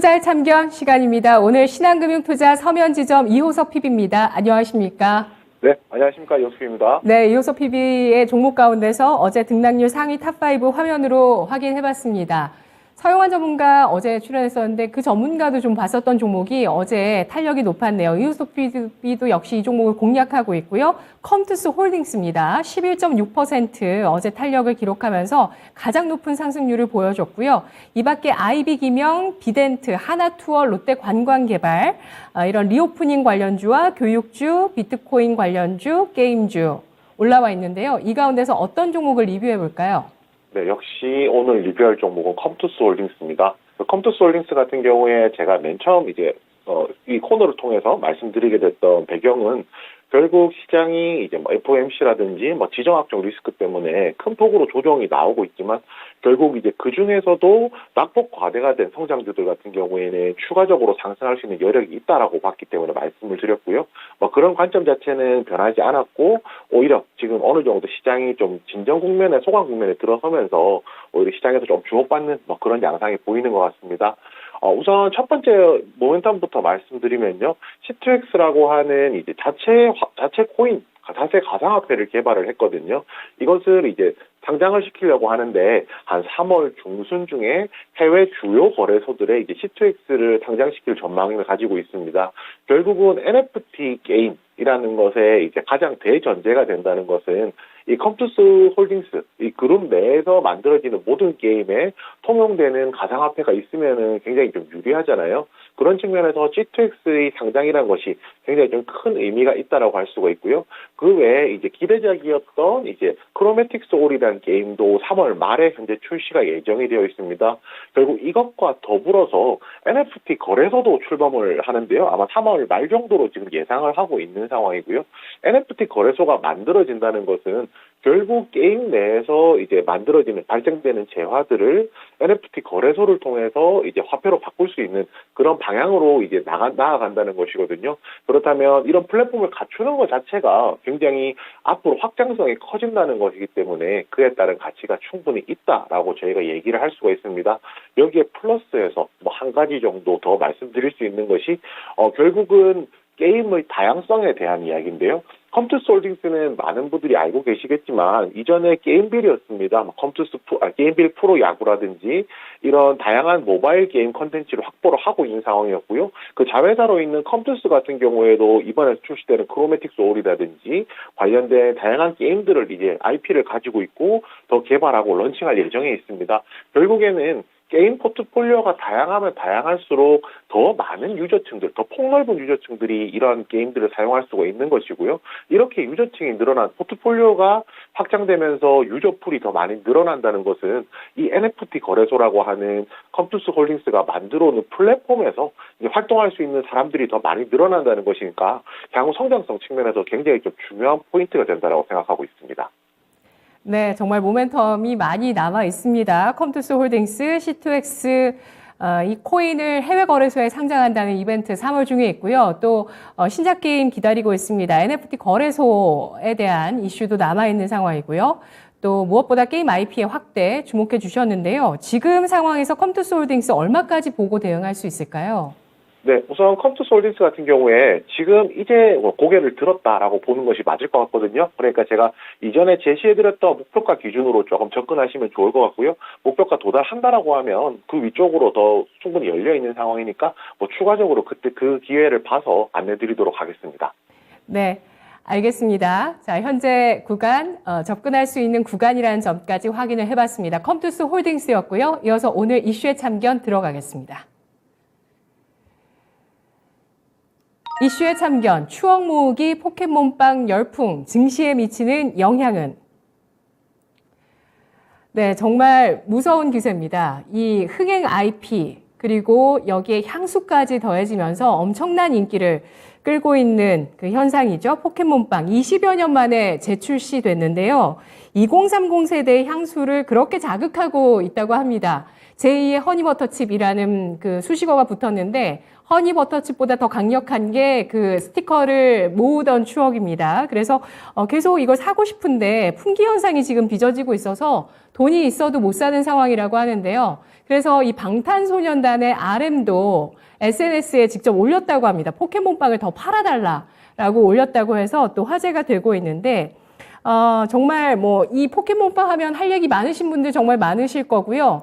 투자의 참견 시간입니다. 오늘 신한금융투자 서면지점 이호섭 PB입니다. 안녕하십니까? 네, 안녕하십니까. 이호섭입니다. 네, 이호섭 PB의 종목 가운데서 어제 등락률 상위 탑5 화면으로 확인해봤습니다. 서영환 전문가 어제 출연했었는데 그 전문가도 좀 봤었던 종목이 어제 탄력이 높았네요. 이호섭 PB도 역시 이 종목을 공략하고 있고요. 컴투스 홀딩스입니다. 11.6% 어제 탄력을 기록하면서 가장 높은 상승률을 보여줬고요. 이 밖에 아이비기명, 비덴트, 하나투어, 롯데관광개발, 이런 리오프닝 관련주와 교육주, 비트코인 관련주, 게임주 올라와 있는데요. 이 가운데서 어떤 종목을 리뷰해 볼까요? 네, 역시 오늘 리뷰할 종목은 컴투스 홀딩스입니다. 컴투스 홀딩스 같은 경우에 제가 맨 처음 이 코너를 통해서 말씀드리게 됐던 배경은 결국 시장이 이제 FOMC라든지 지정학적 리스크 때문에 큰 폭으로 조정이 나오고 있지만 결국 이제 그 중에서도 낙폭 과대가 된 성장주들 같은 경우에는 추가적으로 상승할 수 있는 여력이 있다라고 봤기 때문에 말씀을 드렸고요. 그런 관점 자체는 변하지 않았고 오히려 지금 어느 정도 시장이 좀 진정 국면에 소강 국면에 들어서면서 오히려 시장에서 좀 주목받는 그런 양상이 보이는 것 같습니다. 우선 첫 번째 모멘텀부터 말씀드리면요. C2X라고 하는 이제 자체 코인, 자체 가상화폐를 개발을 했거든요. 이것을 이제 상장을 시키려고 하는데 한 3월 중순 중에 해외 주요 거래소들의 이제 C2X를 상장시킬 전망을 가지고 있습니다. 결국은 NFT 게임이라는 것에 이제 가장 대전제가 된다는 것은 이 컴투스 홀딩스, 이 그룹 내에서 만들어지는 모든 게임에 통용되는 가상화폐가 있으면은 굉장히 좀 유리하잖아요. 그런 측면에서 C2X의 상장이라는 것이 굉장히 좀 큰 의미가 있다라고 할 수가 있고요. 그 외에 이제 기대작이었던 이제 크로매틱 소울이라는 게임도 3월 말에 현재 출시가 예정이 되어 있습니다. 결국 이것과 더불어서 NFT 거래소도 출범을 하는데요. 아마 3월 말 정도로 지금 예상을 하고 있는 상황이고요. NFT 거래소가 만들어진다는 것은 결국 게임 내에서 이제 발생되는 재화들을 NFT 거래소를 통해서 이제 화폐로 바꿀 수 있는 그런 방향으로 이제 나아간다는 것이거든요. 그렇다면 이런 플랫폼을 갖추는 것 자체가 굉장히 앞으로 확장성이 커진다는 것이기 때문에 그에 따른 가치가 충분히 있다라고 저희가 얘기를 할 수가 있습니다. 여기에 플러스해서 한 가지 정도 더 말씀드릴 수 있는 것이 그결국은 게임의 다양성에 대한 이야기인데요. 컴투스 홀딩스는 많은 분들이 알고 계시겠지만 이전에 게임빌이었습니다. 게임빌 프로 야구라든지 이런 다양한 모바일 게임 컨텐츠를 확보를 하고 있는 상황이었고요. 그 자회사로 있는 컴투스 같은 경우에도 이번에 출시되는 크로매틱 소울이라든지 관련된 다양한 게임들을 이제 IP를 가지고 있고 더 개발하고 런칭할 예정에 있습니다. 결국에는 게임 포트폴리오가 다양하면 다양할수록 더 많은 유저층들, 더 폭넓은 유저층들이 이러한 게임들을 사용할 수가 있는 것이고요. 이렇게 유저층이 늘어난 포트폴리오가 확장되면서 유저풀이 더 많이 늘어난다는 것은 이 NFT 거래소라고 하는 컴투스 홀딩스가 만들어 오는 플랫폼에서 활동할 수 있는 사람들이 더 많이 늘어난다는 것이니까 향후 성장성 측면에서 굉장히 좀 중요한 포인트가 된다고 생각하고 있습니다. 네, 정말 모멘텀이 많이 남아 있습니다. 컴투스 홀딩스, C2X 이 코인을 해외 거래소에 상장한다는 이벤트 3월 중에 있고요. 또 신작 게임 기다리고 있습니다. NFT 거래소에 대한 이슈도 남아 있는 상황이고요. 또 무엇보다 게임 IP의 확대 주목해 주셨는데요. 지금 상황에서 컴투스 홀딩스 얼마까지 보고 대응할 수 있을까요? 네, 우선 컴투스 홀딩스 같은 경우에 지금 이제 고개를 들었다라고 보는 것이 맞을 것 같거든요. 그러니까 제가 이전에 제시해드렸던 목표가 기준으로 조금 접근하시면 좋을 것 같고요. 목표가 도달한다라고 하면 그 위쪽으로 더 충분히 열려있는 상황이니까 추가적으로 그때 그 기회를 봐서 안내드리도록 하겠습니다. 네. 알겠습니다. 자, 현재 구간, 접근할 수 있는 구간이라는 점까지 확인을 해봤습니다. 컴투스 홀딩스였고요. 이어서 오늘 이슈의 참견 들어가겠습니다. 이슈의 참견, 추억 모으기 포켓몬빵 열풍, 증시에 미치는 영향은? 네, 정말 무서운 기세입니다. 이 흥행 IP, 그리고 여기에 향수까지 더해지면서 엄청난 인기를 끌고 있는 그 현상이죠. 포켓몬빵 20여 년 만에 재출시됐는데요. 2030 세대의 향수를 그렇게 자극하고 있다고 합니다. 제2의 허니버터칩이라는 그 수식어가 붙었는데 허니버터칩보다 더 강력한 게 그 스티커를 모으던 추억입니다. 그래서 계속 이걸 사고 싶은데 품귀 현상이 지금 빚어지고 있어서 돈이 있어도 못 사는 상황이라고 하는데요. 그래서 이 방탄소년단의 RM도 SNS에 직접 올렸다고 합니다. 포켓몬빵을 더 팔아달라라고 올렸다고 해서 또 화제가 되고 있는데 정말 뭐 이 포켓몬빵 하면 할 얘기 많으신 분들 정말 많으실 거고요.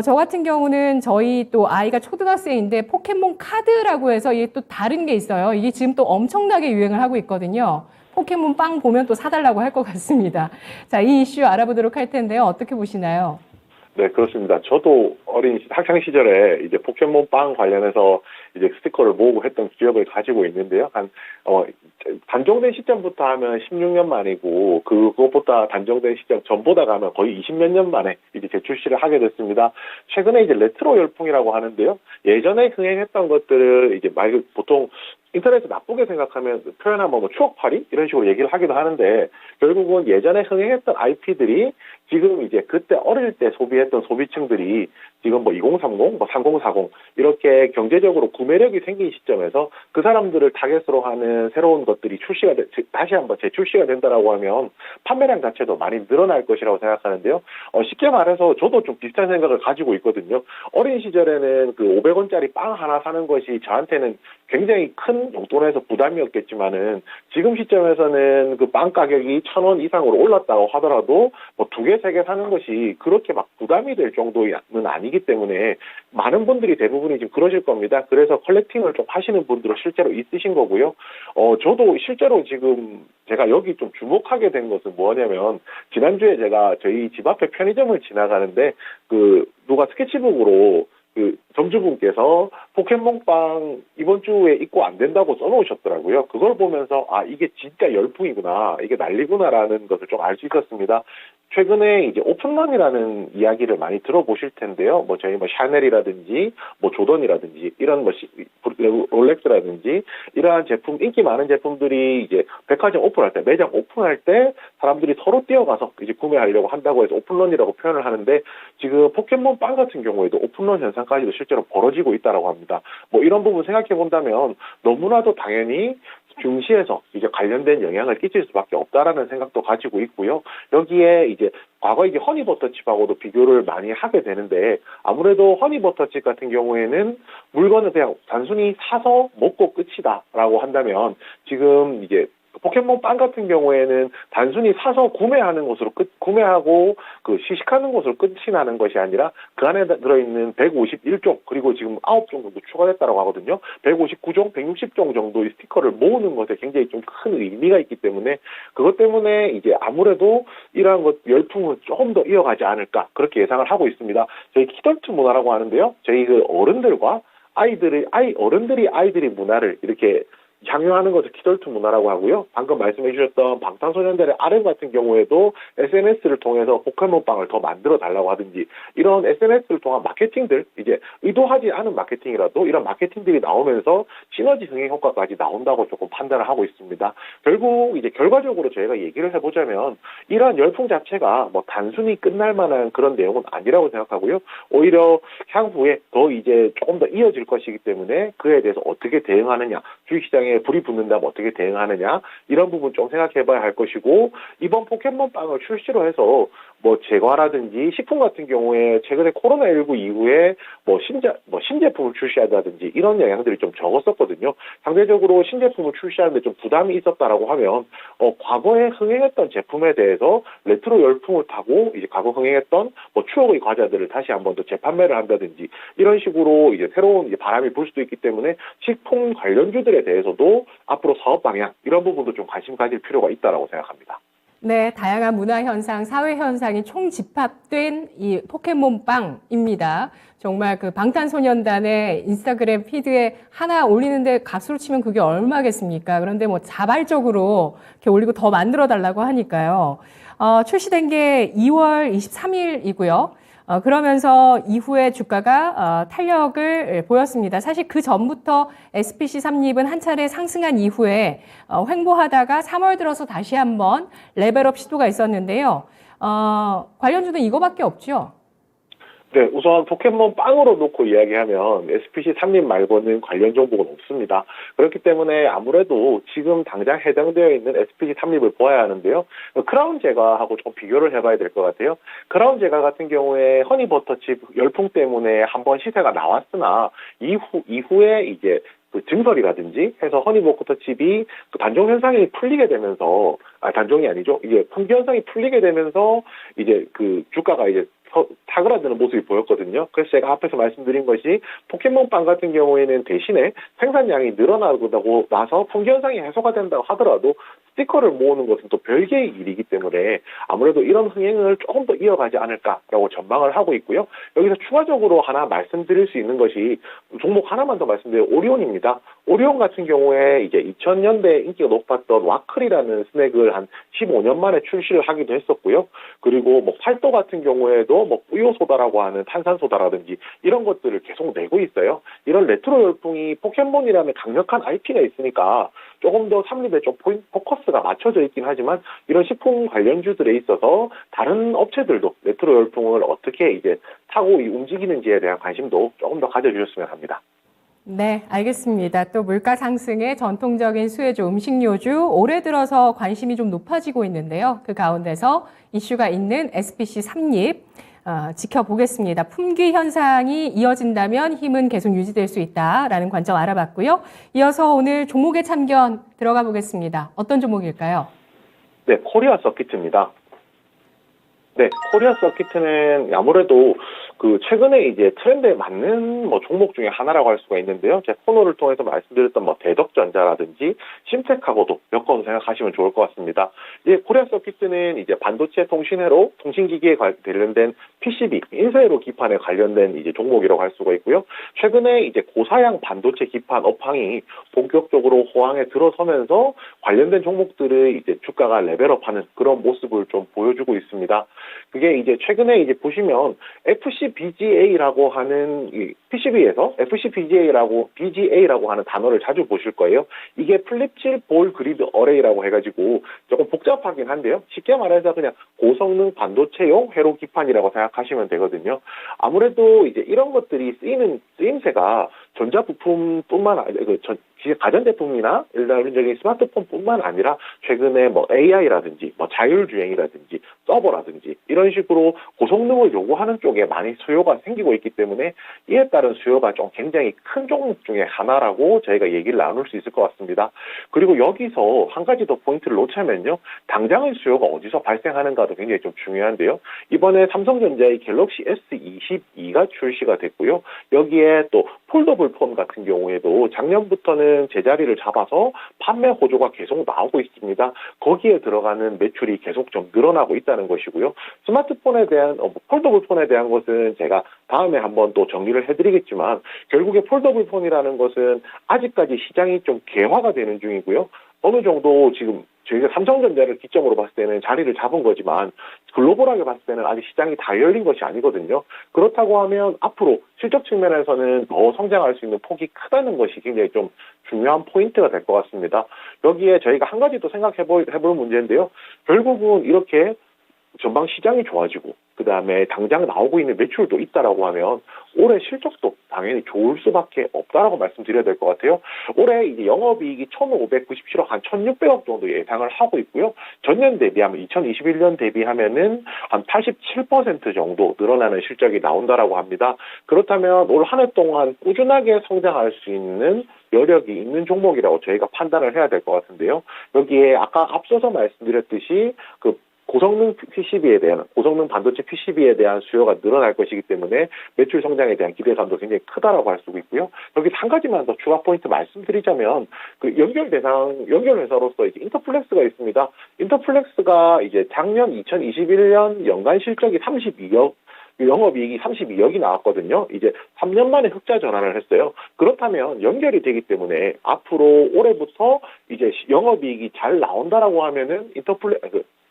저 같은 경우는 저희 또 아이가 초등학생인데 포켓몬 카드라고 해서 이게 또 다른 게 있어요. 이게 지금 또 엄청나게 유행을 하고 있거든요. 포켓몬 빵 보면 또 사달라고 할 것 같습니다. 자, 이 이슈 알아보도록 할 텐데요. 어떻게 보시나요? 네, 그렇습니다. 저도 어린 학창 시절에 이제 포켓몬 빵 관련해서 이제 스티커를 모으고 했던 기억을 가지고 있는데요. 단종된 시점부터 하면 16년 만이고, 그것보다 단종된 시점 전보다 가면 거의 20몇 년 만에 이제 재출시를 하게 됐습니다. 최근에 이제 레트로 열풍이라고 하는데요. 예전에 흥행했던 것들을 이제 보통 인터넷에서 나쁘게 생각하면 표현하면 뭐 추억팔이 이런 식으로 얘기를 하기도 하는데, 결국은 예전에 흥행했던 IP들이 지금 이제 그때 어릴 때 소비했던 소비층들이 지금 뭐 2030, 뭐 3040 이렇게 경제적으로 구매력이 생긴 시점에서 그 사람들을 타겟으로 하는 새로운 것들이 다시 한번 재출시가 된다라고 하면 판매량 자체도 많이 늘어날 것이라고 생각하는데요. 쉽게 말해서 저도 좀 비슷한 생각을 가지고 있거든요. 어린 시절에는 그 500원짜리 빵 하나 사는 것이 저한테는 굉장히 큰 용돈에서 부담이었겠지만은 지금 시점에서는 그 빵 가격이 1,000원 이상으로 올랐다고 하더라도 뭐 2개, 3개 사는 것이 그렇게 막 부담이 될 정도는 아니기 때문에 많은 분들이 대부분이 지금 그러실 겁니다. 그래서 컬렉팅을 좀 하시는 분들은 실제로 있으신 거고요. 저도 실제로 지금 제가 여기 좀 주목하게 된 것은 뭐냐면, 지난주에 제가 저희 집 앞에 편의점을 지나가는데 누가 스케치북으로 점주분께서 포켓몬빵 이번 주에 입고 안 된다고 써놓으셨더라고요. 그걸 보면서 이게 진짜 열풍이구나, 이게 난리구나라는 것을 좀 알 수 있었습니다. 최근에 이제 오픈런이라는 이야기를 많이 들어보실 텐데요. 뭐 저희 뭐 샤넬이라든지 뭐 조던이라든지 이런 뭐 롤렉스라든지 이러한 제품, 인기 많은 제품들이 이제 백화점 오픈할 때, 매장 오픈할 때 사람들이 서로 뛰어가서 이제 구매하려고 한다고 해서 오픈런이라고 표현을 하는데, 지금 포켓몬 빵 같은 경우에도 오픈런 현상까지도 실제로 벌어지고 있다라고 합니다. 뭐 이런 부분 생각해 본다면 너무나도 당연히 중시에서 이제 관련된 영향을 끼칠 수밖에 없다라는 생각도 가지고 있고요. 여기에 이제 과거 이제 허니버터칩하고도 비교를 많이 하게 되는데, 아무래도 허니버터칩 같은 경우에는 물건을 그냥 단순히 사서 먹고 끝이다라고 한다면, 지금 이제 포켓몬 빵 같은 경우에는 단순히 사서 구매하고 시식하는 것으로 끝이 나는 것이 아니라 그 안에 들어있는 151종, 그리고 지금 9종 정도 추가됐다고 하거든요. 159종, 160종 정도의 스티커를 모으는 것에 굉장히 좀 큰 의미가 있기 때문에, 그것 때문에 이제 아무래도 이러한 열풍은 조금 더 이어가지 않을까, 그렇게 예상을 하고 있습니다. 저희 키덜트 문화라고 하는데요. 저희 어른들과 어른들이 아이들의 문화를 이렇게 향유하는 것을 키덜트 문화라고 하고요. 방금 말씀해 주셨던 방탄소년단의 RM 같은 경우에도 SNS를 통해서 포켓몬빵을 더 만들어 달라고 하든지, 이런 SNS를 통한 마케팅들, 이제 의도하지 않은 마케팅이라도 이런 마케팅들이 나오면서 시너지 흥행 효과까지 나온다고 조금 판단을 하고 있습니다. 결국 이제 결과적으로 저희가 얘기를 해보자면, 이러한 열풍 자체가 뭐 단순히 끝날 만한 그런 내용은 아니라고 생각하고요. 오히려 향후에 더 이제 조금 더 이어질 것이기 때문에 그에 대해서 어떻게 대응하느냐, 주식시장에 불이 붙는다면 어떻게 대응하느냐, 이런 부분 좀 생각해봐야 할 것이고, 이번 포켓몬빵을 출시로 해서 뭐 제과라든지 식품 같은 경우에 최근에 코로나19 이후에 신제품을 출시한다든지 이런 영향들이 좀 적었었거든요. 상대적으로 신제품을 출시하는데 좀 부담이 있었다라고 하면, 과거에 흥행했던 제품에 대해서 레트로 열풍을 타고 이제 과거 흥행했던 뭐 추억의 과자들을 다시 한번 더 재판매를 한다든지 이런 식으로 이제 새로운 이제 바람이 불 수도 있기 때문에, 식품 관련주들에 대해서도 앞으로 사업 방향 이런 부분도 좀 관심 가질 필요가 있다라고 생각합니다. 네, 다양한 문화 현상, 사회 현상이 총집합된 이 포켓몬빵입니다. 정말 그 방탄소년단의 인스타그램 피드에 하나 올리는데 값으로 치면 그게 얼마겠습니까? 그런데 뭐 자발적으로 이렇게 올리고 더 만들어 달라고 하니까요. 출시된 게 2월 23일이고요. 그러면서 이후에 주가가 탄력을 보였습니다. 사실 그 전부터 SPC 삼립은 한 차례 상승한 이후에 횡보하다가 3월 들어서 다시 한번 레벨업 시도가 있었는데요. 관련주는 이거밖에 없죠. 네, 우선 포켓몬 빵으로 놓고 이야기하면 SPC 삼립 말고는 관련 정보는 없습니다. 그렇기 때문에 아무래도 지금 당장 해당되어 있는 SPC 삼립을 보아야 하는데요. 크라운 제과하고 좀 비교를 해봐야 될 것 같아요. 크라운 제과 같은 경우에 허니버터칩 열풍 때문에 한번 시세가 나왔으나 이후에 이제 그 증설이라든지 해서 허니버터칩이 그 단종 현상이 풀리게 되면서 단종이 아니죠. 이게 품귀 현상이 풀리게 되면서 이제 그 주가가 이제 사그라드는 모습이 보였거든요. 그래서 제가 앞에서 말씀드린 것이 포켓몬빵 같은 경우에는 대신에 생산량이 늘어나고 나서 품귀 현상이 해소가 된다고 하더라도 스티커를 모으는 것은 또 별개의 일이기 때문에 아무래도 이런 흥행을 조금 더 이어가지 않을까라고 전망을 하고 있고요. 여기서 추가적으로 하나 말씀드릴 수 있는 것이 종목 하나만 더 말씀드려요. 오리온입니다. 오리온 같은 경우에 이제 2000년대 인기가 높았던 와클이라는 스낵을 한 15년 만에 출시를 하기도 했었고요. 그리고 뭐 팔도 같은 경우에도 뭐 우유소다라고 하는 탄산소다라든지 이런 것들을 계속 내고 있어요. 이런 레트로 열풍이 포켓몬이라는 강력한 IP가 있으니까 조금 더 삼립에 좀 포커스가 맞춰져 있긴 하지만 이런 식품 관련주들에 있어서 다른 업체들도 레트로 열풍을 어떻게 이제 타고 움직이는지에 대한 관심도 조금 더 가져주셨으면 합니다. 네, 알겠습니다. 또 물가 상승의 전통적인 수혜주, 음식료주 올해 들어서 관심이 좀 높아지고 있는데요. 그 가운데서 이슈가 있는 SPC 삼립 지켜보겠습니다. 품귀 현상이 이어진다면 힘은 계속 유지될 수 있다라는 관점 알아봤고요. 이어서 오늘 종목의 참견 들어가 보겠습니다. 어떤 종목일까요? 네, 코리아 서킷입니다. 네, 코리아 서킷은 아무래도 그 최근에 이제 트렌드에 맞는 뭐 종목 중에 하나라고 할 수가 있는데요. 제 코너를 통해서 말씀드렸던 뭐 대덕전자라든지 심텍하고도 엮어서 생각하시면 좋을 것 같습니다. 이제 코리아 서킷은 이제 반도체 통신회로 통신기기에 관련된 PCB, 인쇄로 기판에 관련된 이제 종목이라고 할 수가 있고요. 최근에 이제 고사양 반도체 기판 업황이 본격적으로 호황에 들어서면서 관련된 종목들의 이제 주가가 레벨업하는 그런 모습을 좀 보여주고 있습니다. 그게 이제 최근에 이제 보시면 FCBGA라고 하는 이 PCB에서 BGA라고 하는 단어를 자주 보실 거예요. 이게 플립칠 볼 그리드 어레이라고 해가지고 조금 복잡하긴 한데요. 쉽게 말해서 그냥 고성능 반도체용 회로 기판이라고 생각하시면 되거든요. 아무래도 이제 이런 것들이 쓰임새가 전자부품뿐만 아니라 가전제품이나 일반적인 스마트폰뿐만 아니라 최근에 뭐 AI라든지 뭐 자율주행이라든지 서버라든지 이런 식으로 고성능을 요구하는 쪽에 많이 수요가 생기고 있기 때문에 이에 따른 수요가 좀 굉장히 큰 종목 중에 하나라고 저희가 얘기를 나눌 수 있을 것 같습니다. 그리고 여기서 한 가지 더 포인트를 놓자면요. 당장의 수요가 어디서 발생하는가도 굉장히 좀 중요한데요. 이번에 삼성전자의 갤럭시 S22가 출시가 됐고요. 여기에 또 폴더블 폰 같은 경우에도 작년부터는 제자리를 잡아서 판매 호조가 계속 나오고 있습니다. 거기에 들어가는 매출이 계속 좀 늘어나고 있다는 것이고요. 스마트폰에 대한 폴더블 폰에 대한 것은 제가 다음에 한번 또 정리를 해드리겠지만 결국에 폴더블 폰이라는 것은 아직까지 시장이 좀 개화가 되는 중이고요. 어느 정도 지금 저희가 삼성전자를 기점으로 봤을 때는 자리를 잡은 거지만 글로벌하게 봤을 때는 아직 시장이 다 열린 것이 아니거든요. 그렇다고 하면 앞으로 실적 측면에서는 더 성장할 수 있는 폭이 크다는 것이 굉장히 좀 중요한 포인트가 될 것 같습니다. 여기에 저희가 한 가지 또 생각해볼 문제인데요. 결국은 이렇게 전방 시장이 좋아지고 그다음에 당장 나오고 있는 매출도 있다라고 하면 올해 실적도 당연히 좋을 수밖에 없다라고 말씀드려야 될 것 같아요. 올해 이제 영업이익이 1,597억, 한 1,600억 정도 예상을 하고 있고요. 전년 대비하면 2021년 대비하면은 한 87% 정도 늘어나는 실적이 나온다라고 합니다. 그렇다면 올 한 해 동안 꾸준하게 성장할 수 있는 여력이 있는 종목이라고 저희가 판단을 해야 될 것 같은데요. 여기에 아까 앞서서 말씀드렸듯이 고성능 반도체 PCB에 대한 수요가 늘어날 것이기 때문에 매출 성장에 대한 기대감도 굉장히 크다라고 할 수 있고요. 여기서 한 가지만 더 추가 포인트 말씀드리자면 연결 회사로서 이제 인터플렉스가 있습니다. 인터플렉스가 이제 작년 2021년 연간 실적이 32억, 영업이익이 32억이 나왔거든요. 이제 3년 만에 흑자 전환을 했어요. 그렇다면 연결이 되기 때문에 앞으로 올해부터 이제 영업이익이 잘 나온다라고 하면은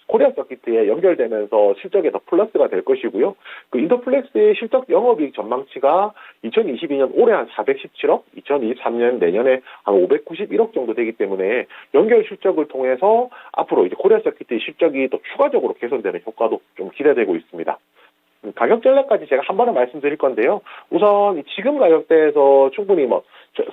코리아 서킷에 연결되면서 실적에 더 플러스가 될 것이고요. 인터플렉스의 실적 영업이익 전망치가 2022년 올해 한 417억, 2023년 내년에 한 591억 정도 되기 때문에 연결 실적을 통해서 앞으로 이제 코리아 서킷의 실적이 또 추가적으로 개선되는 효과도 좀 기대되고 있습니다. 가격 전략까지 제가 한 번에 말씀드릴 건데요. 우선 지금 가격대에서 충분히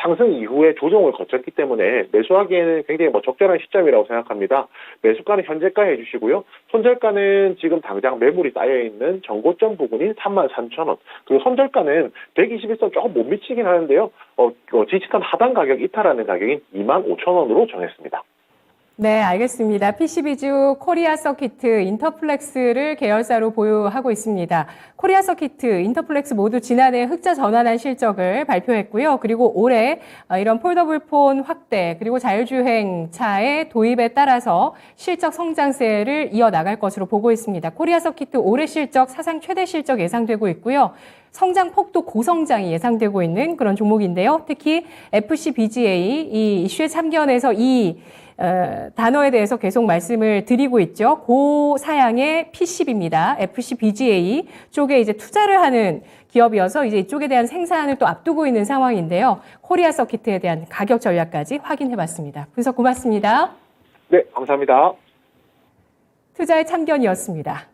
상승 이후에 조정을 거쳤기 때문에 매수하기에는 굉장히 적절한 시점이라고 생각합니다. 매수가는 현재가 해주시고요. 손절가는 지금 당장 매물이 쌓여있는 정고점 부근인 33,000원. 그리고 손절가는 121선 조금 못 미치긴 하는데요. 지지선 하단 가격 이탈하는 가격인 25,000원으로 정했습니다. 네, 알겠습니다. PCB주 코리아 서키트, 인터플렉스를 계열사로 보유하고 있습니다. 코리아 서키트, 인터플렉스 모두 지난해 흑자 전환한 실적을 발표했고요. 그리고 올해 이런 폴더블 폰 확대, 그리고 자율주행차의 도입에 따라서 실적 성장세를 이어나갈 것으로 보고 있습니다. 코리아 서키트 올해 실적 사상 최대 실적 예상되고 있고요. 성장 폭도 고성장이 예상되고 있는 그런 종목인데요. 특히 FCBGA 이 이슈에 참견해서 이 단어에 대해서 계속 말씀을 드리고 있죠. 고사양의 PCB입니다. FCBGA 쪽에 이제 투자를 하는 기업이어서 이제 이쪽에 대한 생산을 또 앞두고 있는 상황인데요. 코리아 서키트에 대한 가격 전략까지 확인해 봤습니다. 분석 고맙습니다. 네, 감사합니다. 투자의 참견이었습니다.